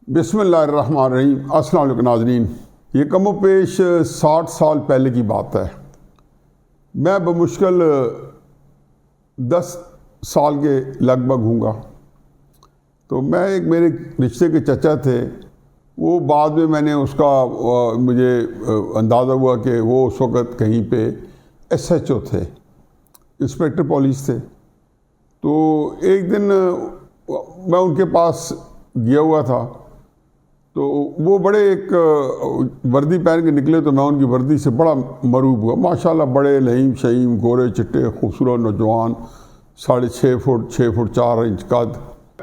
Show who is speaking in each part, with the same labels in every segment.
Speaker 1: बिस्मिल्लाहिर्रहमानिर्रहीम। अस्सलाम वालेकुम नाज़रीन। ये कमो पेश 60 साल पहले की बात है। मैं बमुश्किल 10 साल के लगभग हूँगा। तो मैं एक मेरे रिश्ते के चचा थे, वो बाद में मैंने उसका मुझे अंदाज़ा हुआ कि वो उस वक़्त कहीं पे SHO थे, इंस्पेक्टर पुलिस थे। तो एक दिन मैं उनके पास गया हुआ था, तो वो बड़े एक वर्दी पहन के निकले, तो मैं उनकी वर्दी से बड़ा मरूब हुआ। माशाल्लाह बड़े लहीम शहीम, गोरे चिट्टे, खूबसूरत नौजवान, 6.5 फुट 6 फुट 4 इंच कद।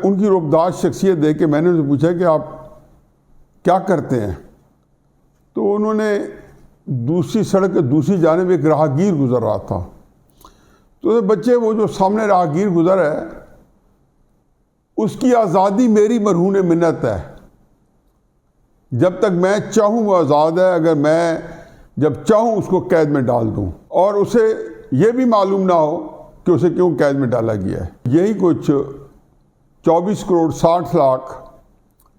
Speaker 1: उनकी रुबदार शख्सियत देख के मैंने उनसे पूछा कि आप क्या करते हैं। तो उन्होंने दूसरी सड़क के दूसरी जानिब एक राहगीर गुजर रहा था। तो बच्चे, वो जो सामने राहगीर गुजर है, उसकी आज़ादी मेरी मरहून मिन्नत है। जब तक मैं चाहूँ वो आज़ाद है, अगर मैं जब चाहूँ उसको कैद में डाल दूँ और उसे ये भी मालूम ना हो कि उसे क्यों कैद में डाला गया है। यही कुछ 24 करोड़ 60 लाख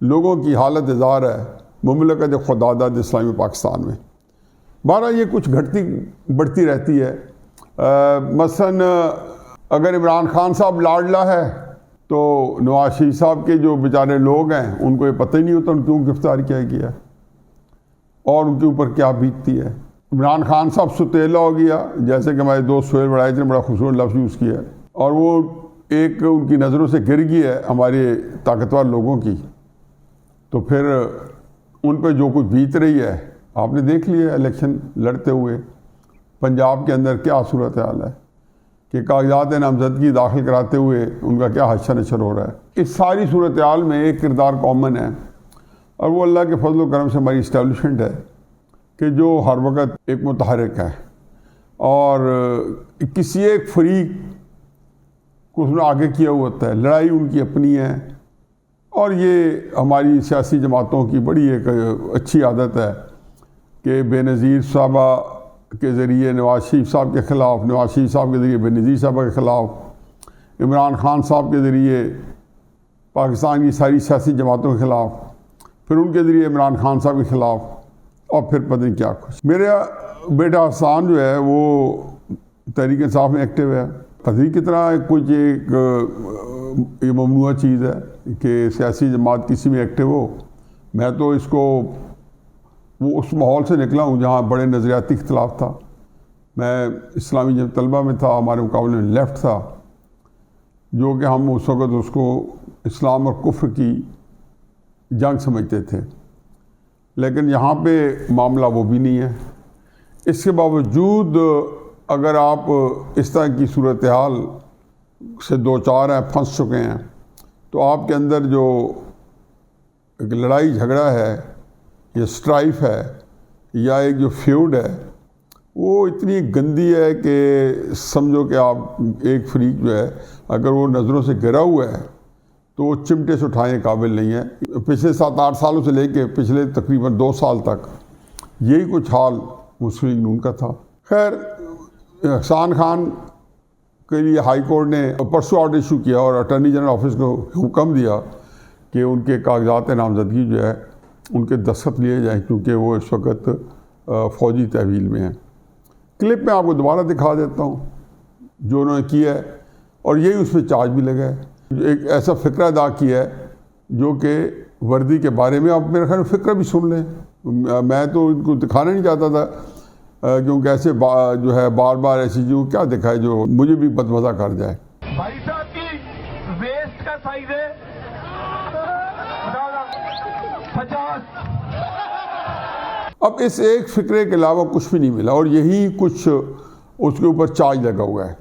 Speaker 1: लोगों की हालत इज़ार है मुमलकत खुदादाद इस्लामी पाकिस्तान में। बहरहाल ये कुछ घटती बढ़ती रहती है। मसलन अगर इमरान खान साहब लाडला है तो नवाज शरीफ साहब के जो बेचारे लोग हैं उनको ये पता ही नहीं होता उनको क्यों गिरफ्तार किया गया और उनके ऊपर क्या बीतती है। इमरान खान साहब सुतेला हो गया, जैसे कि हमारे दोस्त सोहेल बड़ाई ने बड़ा खूबसूरत लफ्ज़ यूज़ किया, और वो एक उनकी नज़रों से गिर गई है हमारे ताकतवर लोगों की। तो फिर उन पर जो कुछ बीत रही है आपने देख लिया। इलेक्शन लड़ते हुए पंजाब के अंदर क्या सूरत हाल है कि कागजात नामजदगी दाखिल कराते हुए उनका क्या हश्र नशर हो रहा है। इस सारी सूरत हाल में एक किरदार कॉमन है, और वो अल्लाह के फजल व करम से हमारी इस्टेब्लिशमेंट है कि जो हर वक्त एक मुतहरिक है और किसी एक फरीक को उसने आगे किया हुआ होता है। लड़ाई उनकी अपनी है, और ये हमारी सियासी जमातों की बड़ी एक अच्छी आदत है कि बेनज़ीर साहबा के ज़रिए नवाज शरीफ साहब के ख़िलाफ़, नवाज शरीफ साहब के ज़रिए बेनज़ीर साहबा के ख़िलाफ़, इमरान खान साहब के ज़रिए पाकिस्तान की सारी सियासी जमातों के ख़िलाफ़, फिर उनके ज़रिए इमरान खान साहब के ख़िलाफ़, और फिर पता नहीं क्या कुछ। मेरा बेटा हसान जो है वो तहरीक इंसाफ में एक्टिव है। पता नहीं कितना कुछ एक ये ममनुआ चीज़ है कि सियासी जमात किसी में एक्टिव हो। मैं तो इसको वो उस माहौल से निकला हूँ जहाँ बड़े नज़रियाती इख्तिलाफ था। मैं इस्लामी जब तलबा में था, हमारे मुकाबले में लेफ़्ट था, जो कि हम उस वक़्त उसको इस्लाम और कुफ्र की जंग समझते थे। लेकिन यहाँ पे मामला वो भी नहीं है। इसके बावजूद अगर आप इस तरह की सूरत हाल से दो चार हैं, फंस चुके हैं, तो आपके अंदर जो एक लड़ाई झगड़ा है, ये स्ट्राइफ है, या एक जो फ्यूड है, वो इतनी गंदी है कि समझो कि आप एक फरीक जो है अगर वो नज़रों से गिरा हुआ है तो वो चिमटे से उठाने काबिल नहीं है। पिछले 7-8 सालों से लेके पिछले तकरीबन 2 साल तक यही कुछ हाल मुस्लिम लीग नून का था। खैर, हसान खान के लिए हाई कोर्ट ने परसों ऑर्डर इशू किया और अटॉर्नी जनरल ऑफिस को हुक्म दिया कि उनके कागजात नामजदगी जो है उनके दस्तखत लिए जाएँ, क्योंकि वो इस वक्त फ़ौजी तहवील में हैं। क्लिप में आपको दोबारा दिखा देता हूँ जो उन्होंने किया है, और यही उस पर चार्ज भी लगा है। एक ऐसा फ़िक्रा अदा किया है जो कि वर्दी के बारे में आप मेरे ख्याल में फ़िक्रा भी सुन लें। मैं तो इनको दिखाना नहीं चाहता था, क्योंकि ऐसे जो है बार बार ऐसी चीज़ों क्या दिखाए जो मुझे भी बदमज़ा कर जाए।
Speaker 2: भाई साहब की वेस्ट का साइज है 50।
Speaker 1: अब इस एक फ़िक्रे के अलावा कुछ भी नहीं मिला, और यही कुछ उसके ऊपर चार्ज लगा हुआ है।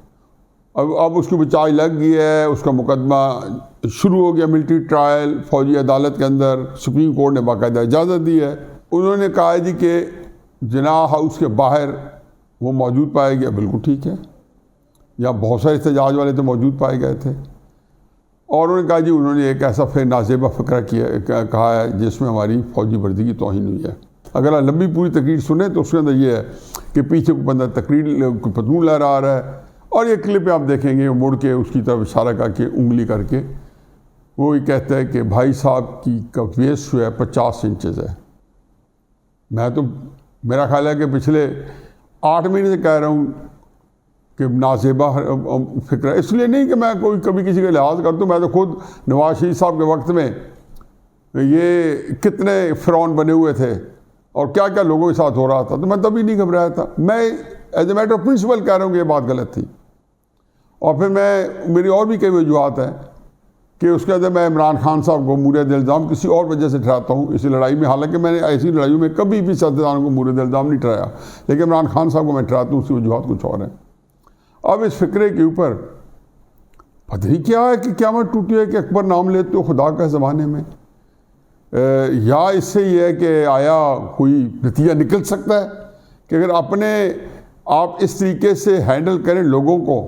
Speaker 1: अब उसके ऊपर चार्ज लग गया है, उसका मुकदमा शुरू हो गया, मिलिट्री ट्रायल फ़ौजी अदालत के अंदर। सुप्रीम कोर्ट ने बाकायदा इजाज़त दी है। उन्होंने कहा है जी कि जनाह हाउस के बाहर वो मौजूद पाया गया, बिल्कुल ठीक है। यहाँ बहुत सारे एहतजाज वाले तो मौजूद पाए गए थे, और उन्होंने कहा जी उन्होंने एक ऐसा फिर नाजेबा फ़िक्रा किया, कहा है जिसमें हमारी फ़ौजी वर्दी की तौहीन हुई है। अगर आप लंबी पूरी तकरीर सुने तो उसके अंदर ये है कि पीछे को बंदा तकरीर पतलून लहरा रहा है, और ये क्लिप आप देखेंगे वो मुड़ के उसकी तरफ इशारा करके उंगली करके वो ये कहता है कि भाई साहब की वेस्ट जो है 50 इंचेस है। मैं तो, मेरा ख्याल है कि पिछले 8 महीने से कह रहा हूँ कि नाजेबा फिक्र है। इसलिए नहीं कि मैं कोई कभी किसी का लिहाज करता हूँ, मैं तो खुद नवाज शरीफ साहब के वक्त में ये कितने फ़िरौन बने हुए थे और क्या क्या लोगों के साथ हो रहा था, तो मैं तभी नहीं घबराया था। मैं as a matter of principle कह रहा हूँ कि ये बात गलत थी। और फिर मेरी और भी कई वजूहत हैं कि उसके अंदर मैं इमरान खान साहब को मूरद इल्ज़ाम किसी और वजह से ठहराता हूँ इस लड़ाई में। हालांकि मैंने ऐसी लड़ाइयों में कभी भी सियासतदानों को मूरद इल्ज़ाम नहीं ठहराया, लेकिन इमरान खान साहब को मैं ठहराता हूँ, उसकी वजूहत कुछ और है। अब इस फिक्रे के ऊपर पता नहीं क्या है कि क़यामत टूटी है कि अकबर नाम लेते हो खुदा का ज़माने में, या इससे ये है कि आया कोई नतीजा निकल सकता है कि अगर अपने आप इस तरीके से हैंडल करें लोगों को,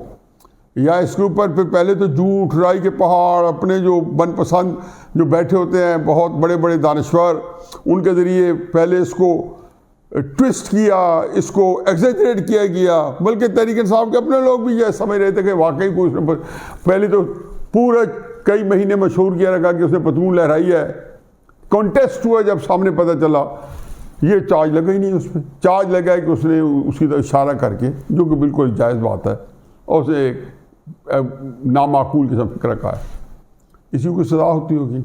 Speaker 1: या इसके ऊपर फिर पहले तो झूठ राई के पहाड़ अपने जो मनपसंद जो बैठे होते हैं बहुत बड़े बड़े दानश्वर, उनके ज़रिए पहले इसको ट्विस्ट किया, इसको एग्जेजरेट किया गया। बल्कि तहरीक इंसाफ के अपने लोग भी ये समझ रहे थे कि वाकई कोई उसने पहले तो पूरे कई महीने मशहूर किया रखा कि उसने पतलून लहराई है। कॉन्टेस्ट हुआ जब सामने पता चला, ये चार्ज लगा ही नहीं उस पर। चार्ज लगा है कि उसने उसकी तरफ इशारा करके, जो कि बिल्कुल जायज़ बात है, और उसे एक नामाकूल किस्म फिक्र का है, इसी को सज़ा होती होगी।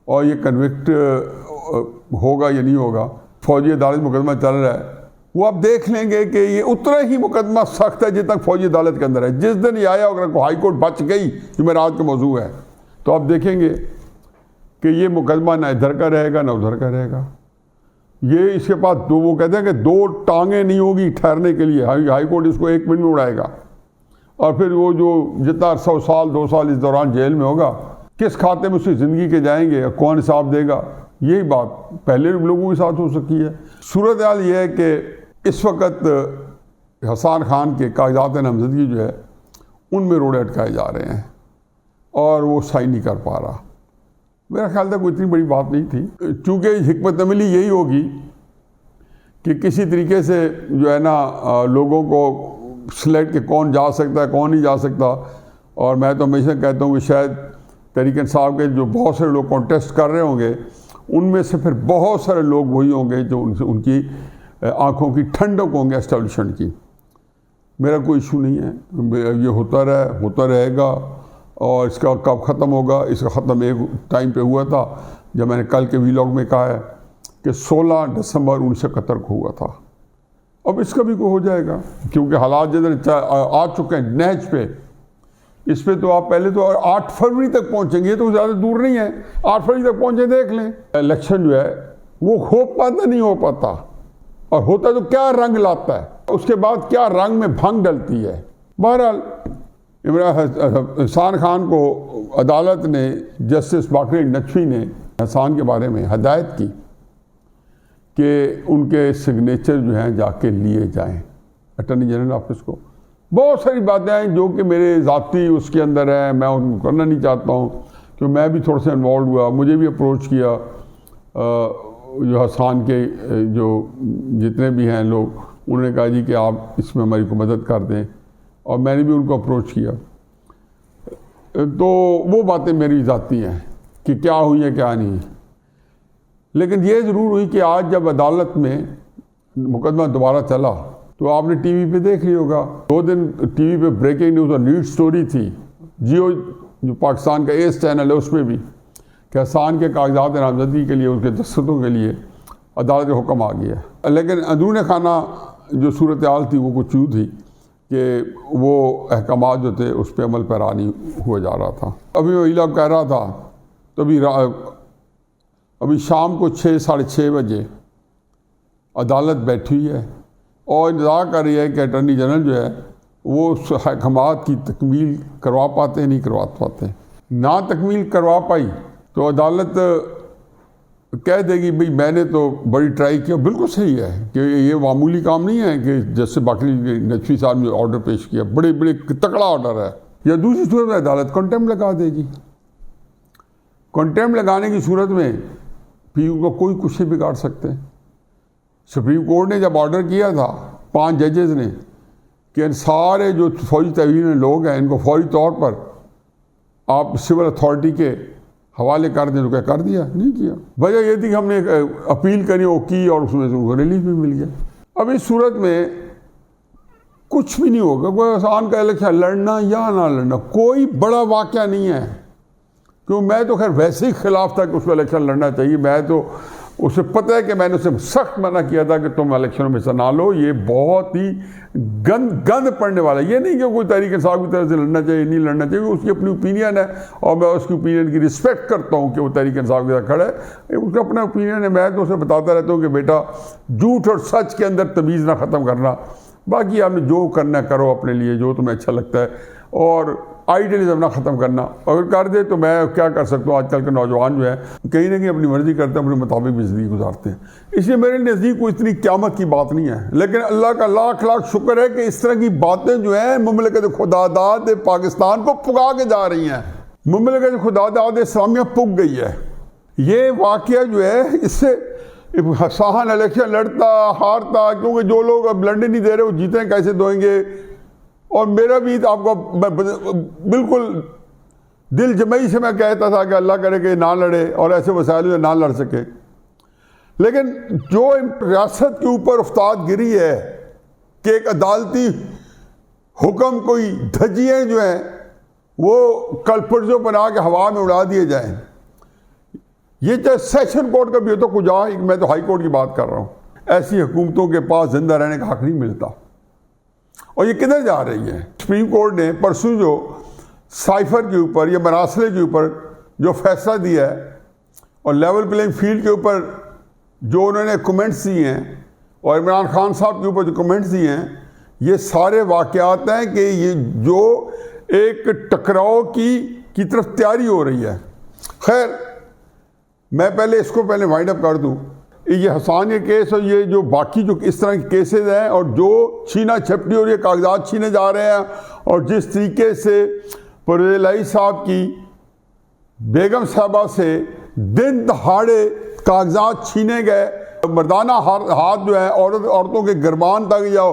Speaker 1: और ये कन्विक्ट होगा या नहीं होगा, फौजी अदालत मुकदमा चल रहा है, वो आप देख लेंगे कि ये उतना ही मुकदमा सख्त है जितना फौजी अदालत के अंदर है। जिस दिन ये आया अगर हाई कोर्ट बच गई, जो मेरा आज का मौजू है, तो आप देखेंगे कि ये मुकदमा ना इधर का रहेगा ना उधर का रहेगा। ये इसके पास दो, वो कहते हैं कि 2 टांगें नहीं होगी ठहरने के लिए। हाई कोर्ट इसको 1 मिनट में उड़ाएगा, और फिर वो जो जितना 100 साल 2 साल इस दौरान जेल में होगा, किस खाते में उसकी ज़िंदगी के जाएंगे, कौन हिसाब देगा। यही बात पहले लोगों के साथ हो सकती है। सूरत हाल ये है कि इस वक्त हसन खान के कागजात नामजदगी जो है उनमें रोड़े अटकाए जा रहे हैं और वो साइन नहीं कर पा रहा। मेरा ख्याल था कोई इतनी बड़ी बात नहीं थी, चूँकि हिकमत अमली यही होगी कि किसी तरीके से जो है ना लोगों को सिलेक्ट के कौन जा सकता है कौन नहीं जा सकता। और मैं तो हमेशा कहता हूँ कि शायद तहरीक इंसाफ के जो बहुत सारे लोग कॉन्टेस्ट कर रहे होंगे, उनमें से फिर बहुत सारे लोग वही होंगे जो उनकी आँखों की ठंडक होंगे एस्टेब्लिशमेंट की। मेरा कोई इशू नहीं है, ये होता रहेगा। और इसका कब ख़त्म होगा, इसका ख़त्म एक टाइम पे हुआ था जब मैंने कल के वीलॉग में कहा है कि 16 दिसंबर 1971 को हुआ था। अब इसका भी को हो जाएगा, क्योंकि हालात जिधर आ चुके हैं नहज पे, इस पे तो आप पहले तो 8 फरवरी तक पहुंचेंगे, तो ज़्यादा दूर नहीं है। 8 फरवरी तक पहुंचे, देख लें। इलेक्शन जो है वो हो पाता नहीं हो पाता, और होता तो क्या रंग लाता है, उसके बाद क्या रंग में भंग डलती है। बहरहाल हसन खान को अदालत ने, जस्टिस बाकरी नकवी ने हसन के बारे में हदायत की कि उनके सिग्नेचर जो हैं जाके लिए जाएं अटॉर्नी जनरल ऑफिस को। बहुत सारी बातें हैं जो कि मेरे ज़ाती उसके अंदर है, मैं उनको करना नहीं चाहता हूँ, क्योंकि मैं भी थोड़ा सा इन्वॉल्व हुआ। मुझे भी अप्रोच किया जो हसन के जो जितने भी हैं लोग, उन्होंने कहा जी कि आप इसमें हमारी को मदद कर दें, और मैंने भी उनको अप्रोच किया। तो वो बातें मेरी ज़ाती हैं कि क्या हुई है क्या नहीं। लेकिन ये ज़रूर हुई कि आज जब अदालत में मुकदमा दोबारा चला, तो आपने टीवी पे देख लिया होगा, 2 दिन टीवी पे ब्रेकिंग न्यूज़ और न्यूज़ स्टोरी थी। जियो जो पाकिस्तान का एस चैनल है उसमें भी, कि हसन के कागजात नामजदगी के लिए, उसके दस्तखतों के लिए अदालत का हुक्म आ गया। लेकिन अंदरून खाना जो सूरत हाल थी वो कुछ यूँ थी कि वो अहकामात जो थे उस पर अमल पैरा नहीं हुआ जा रहा था। अभी मैं इलाक़ कह रहा था, तो अभी शाम को 6 साढ़े 6 बजे अदालत बैठी हुई है और इंतज़ार कर रही है कि अटॉर्नी जनरल जो है वो उस अहकामात की तकमील करवा पाते नहीं करवा पाते। ना तकमील करवा पाई तो अदालत कह देगी भाई मैंने तो बड़ी ट्राई किया। बिल्कुल सही है कि ये मामूली काम नहीं है कि जैसे बाकी नकवी साहब ने ऑर्डर पेश किया, बड़े तगड़ा ऑर्डर है। या दूसरी सूरत में अदालत कंटेम्प्ट लगा देगी। कंटेम्प्ट लगाने की सूरत में पीयू को कोई कुछ नहीं बिगाड़ सकते। सुप्रीम कोर्ट ने जब ऑर्डर किया था 5 जजेस ने कि इन सारे जो फौजी तहवील लोग हैं इनको फौरी तौर पर आप सिविल अथॉरिटी के हवाले कर दें तो क्या कर दिया, नहीं किया। वजह ये थी कि हमने एक अपील करी, वो की और उसमें से उनको रिलीफ भी मिल गया। अब इस सूरत में कुछ भी नहीं होगा, कोई आसान का इलेक्शन लड़ना या ना लड़ना कोई बड़ा वाक़या नहीं है। क्यों, मैं तो खैर वैसे ही खिलाफ था कि उसको इलेक्शन लड़ना चाहिए। मैं तो उसे पता है कि मैंने उसे सख्त मना किया था कि तुम इलेक्शनों में हिस्सा ना लो, ये बहुत ही गंद पड़ने वाला है। ये नहीं कि कोई तहरीक इंसाफ की तरफ से लड़ना चाहिए, नहीं लड़ना चाहिए, उसकी अपनी ओपिनियन है और मैं उसकी ओपिनियन की रिस्पेक्ट करता हूँ कि वो तहरीक इंसाफ के साथ खड़ा है, उसका अपना ओपिनियन है। मैं तो उसे बताता रहता हूँ कि बेटा झूठ और सच के अंदर तमीज़ ना ख़त्म करना, बाकी आपने जो करना करो अपने लिए, जो तुम्हें अच्छा लगता है, और आइडियलिज्म ना ख़त्म करना। अगर कर दे तो मैं क्या कर सकता हूँ। आजकल के नौजवान जो है कहीं ना कहीं अपनी मर्ज़ी करते हैं, अपने मुताबिक भी ज़िंदगी गुजारते हैं। इसलिए मेरे नज़दीक कोई इतनी क़यामत की बात नहीं है। लेकिन अल्लाह का लाख लाख शुक्र है कि इस तरह की बातें जो हैं मुमलिकत खुदादाद पाकिस्तान को पुगा के जा रही हैं। मुमलिकत खुदादाद इस्लामिया पुग गई है। ये वाक़या जो है, इससे साहन इलेक्शन लड़ता हारता, क्योंकि जो लोग अब लड़ने नहीं दे रहे वो जीते कैसे दोएंगे। और मेरा भी तो आपको बिल्कुल दिल जमई से मैं कहता था कि अल्लाह करे कि ना लड़े और ऐसे वसाइल में ना लड़ सके। लेकिन जो रियासत के ऊपर उस्ताद गिरी है कि एक अदालती हुक्म, कोई धज्जियाँ जो हैं वो कलपुर्जों बना के हवा में उड़ा दिए जाएं, ये चाहे सेशन कोर्ट का भी हो तो कुछ आ, मैं तो हाई कोर्ट की बात कर रहा हूँ। ऐसी हुकूमतों के पास जिंदा रहने का हक नहीं मिलता। और ये किधर जा रही है? सुप्रीम कोर्ट ने परसों जो साइफर के ऊपर या मरासले के ऊपर जो फैसला दिया है और लेवल प्लेइंग फील्ड के ऊपर जो उन्होंने कमेंट्स दिए हैं और इमरान खान साहब के ऊपर जो कमेंट्स दिए हैं, ये सारे वाक़यात हैं कि ये जो एक टकराव की तरफ तैयारी हो रही है। खैर, मैं पहले इसको वाइंड अप कर दूँ। ये हसान के केस और ये जो बाकी जो इस तरह के केसेस हैं और जो छीना झपटी और ये कागजात छीने जा रहे हैं, और जिस तरीके से परवेज़ इलाही साहब की बेगम साहबा से दिन दहाड़े कागजात छीने गए, मर्दाना हाथ जो है औरतों के गिरबान तक या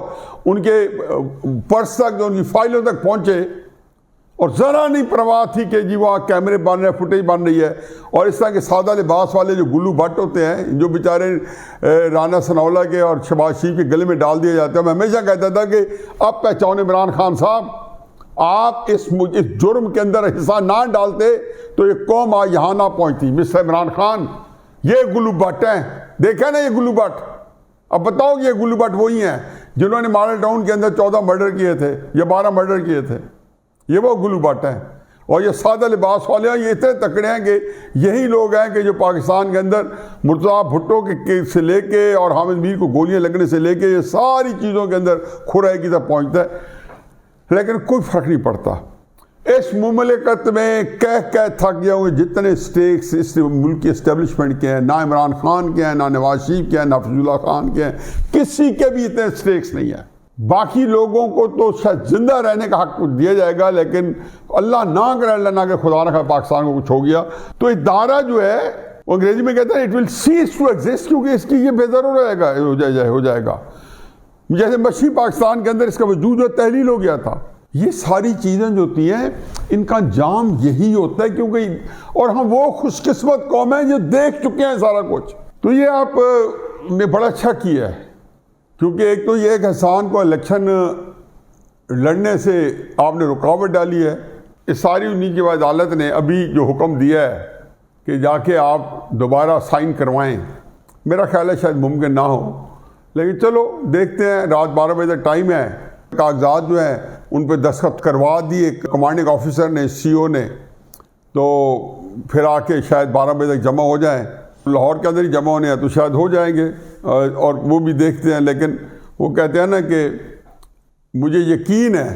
Speaker 1: उनके पर्स तक, जो उनकी फाइलों तक पहुँचे, और ज़रा नहीं परवाह थी कि जी वहाँ कैमरे बन रहे हैं, फुटेज बन रही है। और इस तरह के सादा लिबास वाले जो गुल्लू भट्ट होते हैं, जो बेचारे राना सनौला के और शहबाज शरीफ के गले में डाल दिए जाते हैं। मैं हमेशा कहता था कि अब पहचान इमरान खान साहब, आप इस जुर्म के अंदर हिस्सा ना डालते तो ये कौम आज यहाँ ना पहुँचती। मिस्टर इमरान खान, ये गुल्लू भट्ट हैं, देखा ना ये गुल्लू भट्ट। अब बताओ कि ये गुल्लू भट्ट वही हैं जिन्होंने मॉडल टाउन के अंदर 14 मर्डर किए थे या 12 मर्डर किए थे। ये वो गुल्लू भट्ट हैं। और ये सादा लिबास वाले हैं, ये इतने तकड़े हैं कि यही लोग हैं कि जो पाकिस्तान के अंदर मुर्तज़ा भुट्टो के से लेके और हामिद मीर को गोलियां लगने से लेके ये सारी चीज़ों के अंदर खुराई की तरफ पहुँचता है। लेकिन कोई फ़र्क नहीं पड़ता। इस मुमलिकत में कह थक गया हूँ, जितने स्टेक्स इस मुल्क की इस्टेब्लिशमेंट के हैं, ना इमरान खान के हैं, ना नवाज शरीफ के हैं, ना फजलुल्लाह खान के हैं, किसी के भी इतने स्टेक्स नहीं है। बाकी लोगों को तो शायद जिंदा रहने का हक दिया जाएगा, लेकिन अल्लाह ना करे, अल्लाह ना करे, खुदा ना करे पाकिस्तान को कुछ हो गया तो इदारा जो है वो अंग्रेजी में कहते हैं it will cease to exist, क्योंकि इसकी ये बेदर हो जाएगा। जैसे मछली पाकिस्तान के अंदर इसका वजूद जो तहलील हो गया था। ये सारी चीज़ें जो होती हैं इनका अंजाम यही होता है, क्योंकि और हम वो खुशकिस्मत कौम है जो देख चुके हैं सारा कुछ। तो ये आपने बड़ा अच्छा किया है, क्योंकि एक तो ये हसान को इलेक्शन लड़ने से आपने रुकावट डाली है। इस सारी उन्हीं की अदालत ने अभी जो हुक्म दिया है कि जाके आप दोबारा साइन करवाएं, मेरा ख्याल है शायद मुमकिन ना हो, लेकिन चलो देखते हैं। रात 12 बजे तक टाइम है। कागजात जो हैं उन पर दस्तखत करवा दिए कमांडिंग ऑफिसर ने, CO ने, तो फिर आके शायद 12 बजे तक जमा हो जाएं। लाहौर के अंदर ही जमा होने हैं तो शायद हो जाएंगे, और वो भी देखते हैं। लेकिन वो कहते हैं ना कि मुझे यकीन है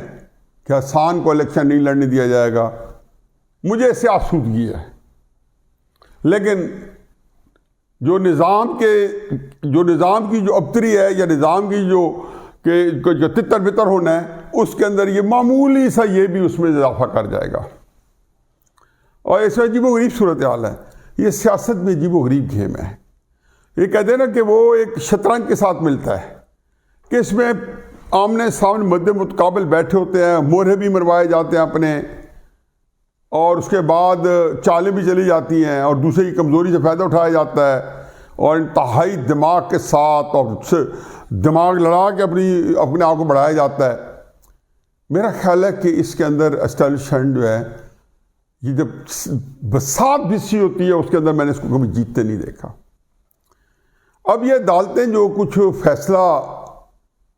Speaker 1: कि हसान को इलेक्शन नहीं लड़ने दिया जाएगा। मुझे इससे आसूदगी है, लेकिन जो निज़ाम की जो अबतरी है या निज़ाम की जो तितर बितर होना है, उसके अंदर ये मामूली सा ये भी उसमें इजाफा कर जाएगा। और इसमें अजीबो-गरीब सूरत हाल है। ये सियासत में अजीबो-गरीब गेम है। ये कहते हैं ना कि वो एक शतरंज के साथ मिलता है कि इसमें आमने सामने मद्दे मुतकाबिल बैठे होते हैं, मोहरे भी मरवाए जाते हैं अपने, और उसके बाद चालें भी चली जाती हैं और दूसरे की कमज़ोरी से फ़ायदा उठाया जाता है और इंतहाई दिमाग के साथ और दिमाग लड़ा के अपने आप को बढ़ाया जाता है। मेरा ख्याल है कि इसके अंदर एस्टैब्लिशमेंट जो है, ये जब बसात बिस्सी होती है उसके अंदर मैंने इसको कभी जीतते नहीं देखा। अब ये अदालतें जो कुछ फैसला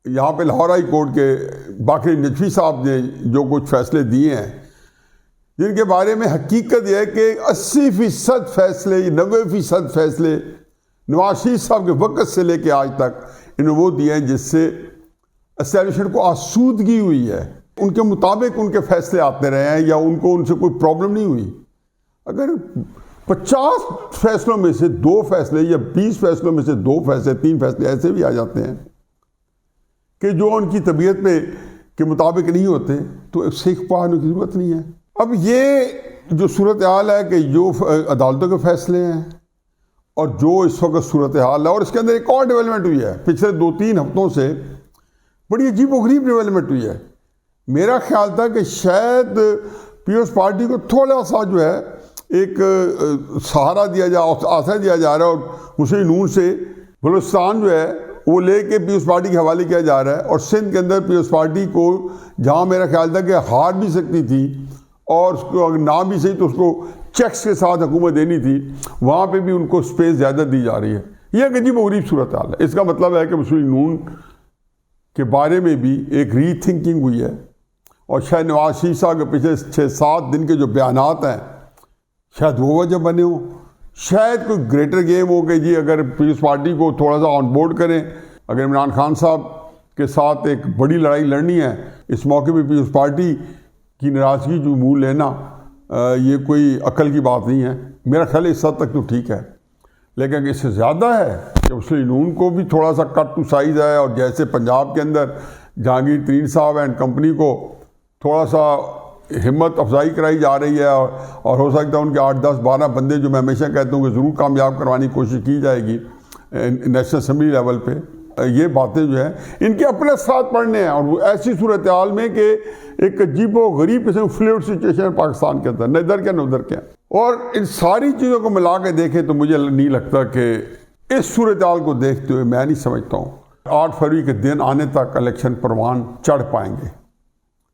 Speaker 1: यहाँ पे लाहौर हाई कोर्ट के बाकी नजफी साहब ने जो कुछ फैसले दिए हैं, जिनके बारे में हकीकत यह है कि 80% फैसले, 90% फैसले नवाज शरीफ साहब के वक्त से लेके आज तक इन्होंने वो दिए हैं जिससे एस्टैब्लिशमेंट को आसूदगी हुई है। उनके मुताबिक उनके फैसले आते रहे हैं या उनसे कोई प्रॉब्लम नहीं हुई। अगर 50 फैसलों में से 2 फैसले या 20 फैसलों में से 2 फैसले, 3 फैसले ऐसे भी आ जाते हैं कि जो उनकी तबीयत के मुताबिक नहीं होते, तो सीख पाने की ज़रूरत नहीं है। अब ये जो सूरत हाल है कि जो अदालतों के फैसले हैं और जो इस वक्त सूरत हाल है, और इसके अंदर एक और डेवलपमेंट हुई है पिछले 2-3 हफ्तों से, बड़ी अजीबोगरीब डेवलपमेंट हुई है। मेरा ख्याल था कि शायद पीपल्स पार्टी को थोड़ा सा जो है एक सहारा दिया आसरा दिया जा रहा है और मुस्लिम नून से बलूचिस्तान जो है वो लेके पीपल्स पार्टी के हवाले किया जा रहा है। और सिंध के अंदर पीपल्स पार्टी को, जहाँ मेरा ख्याल था कि हार भी सकती थी और उसको अगर ना भी सही तो उसको चेक्स के साथ हुकूमत देनी थी, वहाँ पे भी उनको स्पेस ज़्यादा दी जा रही है। यह एक अजीब गरीब सूरत हाल है। इसका मतलब है कि मुस्लिम नून के बारे में भी एक री थिंकिंग हुई है और शायद नवाज शरीफ साहब के पिछले 6-7 दिन के जो बयानात हैं शायद वो वजह बने हो। शायद कोई ग्रेटर गेम हो गई जी, अगर पीपल्स पार्टी को थोड़ा सा ऑन बोर्ड करें, अगर इमरान खान साहब के साथ एक बड़ी लड़ाई लड़नी है, इस मौके पे पीपल्स पार्टी की नाराज़गी जो मुँह लेना, ये कोई अकल की बात नहीं है। मेरा ख्याल इस हद तक तो ठीक है, लेकिन इससे ज़्यादा है कि मुस्लिम नून को भी थोड़ा सा कट टू साइज़ है। और जैसे पंजाब के अंदर जहांगीर तरीन साहब एंड कंपनी को थोड़ा सा हिम्मत अफजाई कराई जा रही है और हो सकता है उनके 8-10-12 बंदे, जो मैं हमेशा कहता हूँ कि ज़रूर कामयाब करवाने की कोशिश की जाएगी नेशनल असम्बली लेवल पे। ये बातें जो है इनके अपने साथ पढ़ने हैं और वो ऐसी सूरत हाल में कि एक अजीबो गरीब किस्म फ्लूइड सिचुएशन है पाकिस्तान के अंदर, न इधर क्या न उधर क्या। और इन सारी चीज़ों को मिला के देखें तो मुझे नहीं लगता कि इस सूरत हाल को देखते हुए मैं नहीं समझता हूँ 8 फरवरी के दिन आने तक इलेक्शन परवान चढ़ पाएंगे।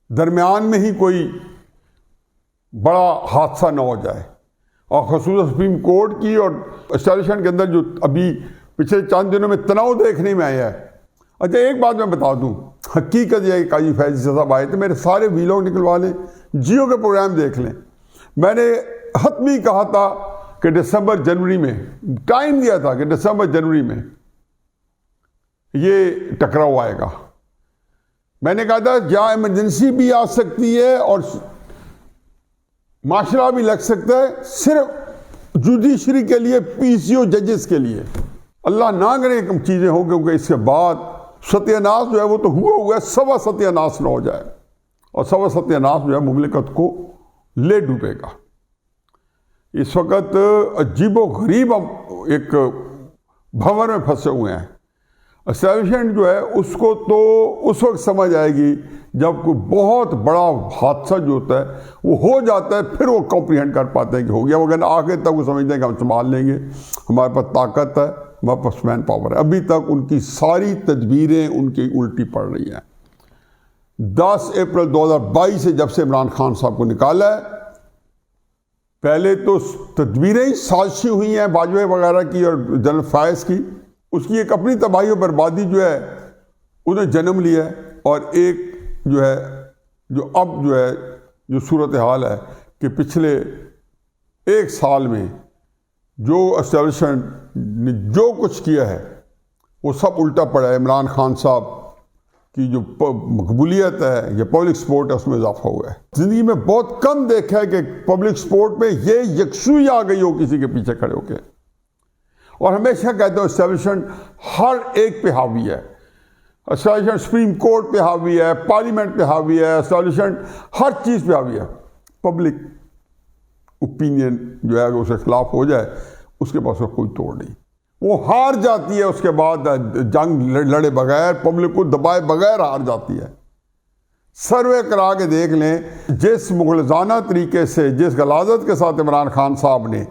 Speaker 1: दरमियान में ही कोई बड़ा हादसा न हो जाए। और ख़ुसूसन सुप्रीम कोर्ट की और एस्टैब्लिशमेंट के अंदर जो अभी पिछले चंद दिनों में तनाव देखने में आया है। अच्छा, एक बात मैं बता दूं, हकीकत यह है कि काजी फैज़ साहब आए थे, मेरे सारे वीलॉग निकलवा लें, जियो के प्रोग्राम देख लें। मैंने हतमी कहा था कि दिसंबर-जनवरी में, टाइम दिया था कि दिसंबर-जनवरी में ये टकराव आएगा। मैंने कहा था जहाँ इमरजेंसी भी आ सकती है और माशरा भी लग सकता है, सिर्फ जुडिशरी के लिए, पीसीओ जजेस के लिए। अल्लाह ना करे कम चीज़ें हो, क्योंकि इसके बाद सत्यानाश जो है वो तो हुआ है, सवा सत्यानाश न हो जाए और सवा सत्यानाश जो है मुमलिकत को ले डूबेगा। इस वक्त अजीबो गरीब एक भंवर में फंसे हुए हैं। एस्टैब्लिशमेंट जो है उसको तो उस वक्त समझ आएगी जब कोई बहुत बड़ा हादसा जो होता है वो हो जाता है, फिर वो कॉम्प्रीहेंड कर पाते हैं कि हो गया। वगैरह आगे तक वो समझते हैं कि हम संभाल लेंगे, हमारे पास ताकत है, हमारे पास मैन पावर है। अभी तक उनकी सारी तदबीरें उनकी उल्टी पड़ रही हैं। 10 अप्रैल 2022 से जब से इमरान खान साहब को निकाला है, पहले तो तदबीरें ही साजिशी हुई हैं बाजवा वगैरह की और जनरल फायज की, उसकी एक अपनी तबाही और बर्बादी जो है उन्हें जन्म लिया है। और एक जो है जो अब जो है जो सूरत हाल है कि पिछले 1 साल में जो एस्टैब्लिशमेंट ने जो कुछ किया है वो सब उल्टा पड़ा है। इमरान खान साहब की जो मकबूलियत है या पब्लिक सपोर्ट है उसमें इजाफा हुआ है। ज़िंदगी में बहुत कम देखा है कि पब्लिक सपोर्ट में ये यकसुई आ गई हो किसी के पीछे खड़े होकर। और हमेशा कहते हो एस्टैब्लिशमेंट हर एक पे हावी है, एस्टैब्लिशमेंट सुप्रीम कोर्ट पे हावी है, पार्लियामेंट पे हावी है, एस्टैब्लिशमेंट हर चीज़ पे हावी है। पब्लिक ओपिनियन जो है अगर उसके खिलाफ हो जाए उसके पास कोई तोड़ नहीं, वो हार जाती है। उसके बाद जंग लड़े बगैर, पब्लिक को दबाए बगैर हार जाती है। सर्वे करा के देख लें जिस मुगलजाना तरीके से, जिस गलाजत के साथ इमरान खान साहब ने,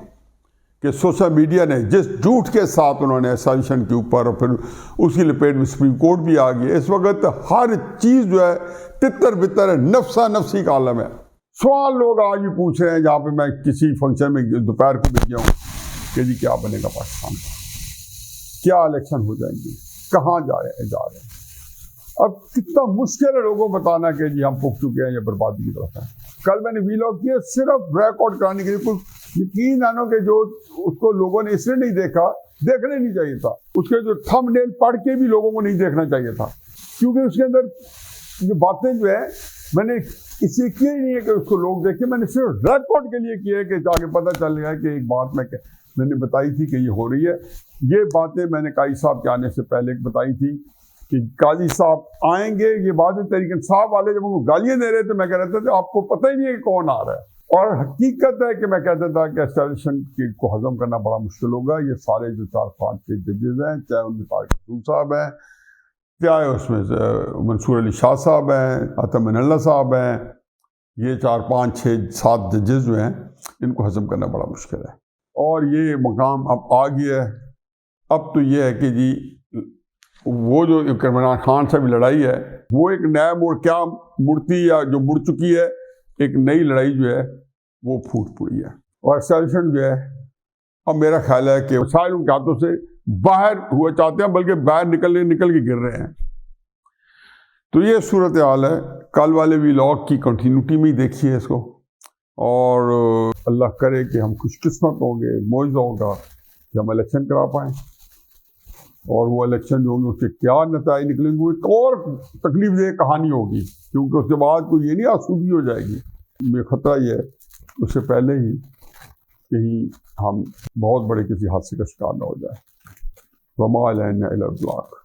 Speaker 1: कि सोशल मीडिया ने जिस झूठ के साथ उन्होंने सजेशन के ऊपर, और फिर उसकी लपेट में सुप्रीम कोर्ट भी आ गई। इस वक्त हर चीज़ जो है तितर बितर है, नफसा नफसी का आलम है। सवाल लोग आज भी पूछ रहे हैं, जहाँ पे मैं किसी फंक्शन में दोपहर को भी गया हूँ कि जी क्या बनेगा पाकिस्तान का, क्या इलेक्शन हो जाएंगे, कहाँ जा रहे हैं। अब कितना मुश्किल है लोगों को बताना कि जी हम पुग चुके हैं या बर्बादी की तरफ है। कल मैंने वीलॉग किया सिर्फ रिकॉर्ड कराने के लिए, कुछ यकीन आनो कि जो उसको लोगों ने इसलिए नहीं देखा, देखना नहीं चाहिए था। उसके जो थंबनेल पढ़ के भी लोगों को नहीं देखना चाहिए था, क्योंकि उसके अंदर जो बातें जो है मैंने इसलिए किया ही नहीं है कि उसको लोग देखें, मैंने सिर्फ रिकॉर्ड के लिए किया है कि आगे पता चल गया कि एक बात मैंने बताई थी कि ये हो रही है। ये बातें मैंने काजी साहब के आने से पहले बताई थी कि काजी साहब आएंगे। ये बातें तरीके साहब वाले जब उनको गालियां दे रहे थे, मैं कह रहा था आपको पता ही नहीं है कि कौन आ रहा है। और हकीकत है कि मैं कहता था कि एस्टेब्लिशमेंट को हजम करना बड़ा मुश्किल होगा। ये सारे जो 4-5 जजेज हैं, चाहे उनमें तारिक रसूल साहब हैं, चाहे उसमें मंसूर अली शाह साहब हैं, आतम अल्लाह साहब हैं, ये 4-5-6-7 जजेज जो हैं, इनको हजम करना बड़ा मुश्किल है। और ये मकाम अब आ गया है। अब तो ये है कि जी वो जो इमरान खान से भी लड़ाई है, वो एक नया मोड़ क्या मुड़ती या जो मुड़ चुकी है, एक नई लड़ाई जो है वो फूट पड़ी है। और एस्टेब्लिशमेंट जो है, अब मेरा ख्याल है कि शायद उनके हाथों से बाहर हुआ चाहते हैं, बल्कि बाहर निकल के गिर रहे हैं। तो ये सूरत हाल है। कल वाले व्लॉग की कंटिन्यूटी में ही देखिए इसको, और अल्लाह करे कि हम खुशकिस्मत होंगे, मौजूद होगा कि हम इलेक्शन करा पाएँ, और वो इलेक्शन जो होंगे उसके क्या नतीजे निकलेंगे, वो एक और तकलीफ देह कहानी होगी, क्योंकि उसके बाद कोई ये नहीं आसूदी हो जाएगी। ये खतरा ये है उससे पहले ही कहीं हम बहुत बड़े किसी हादसे का शिकार न हो जाए। वमा अलैना इल्ला अल बलाग।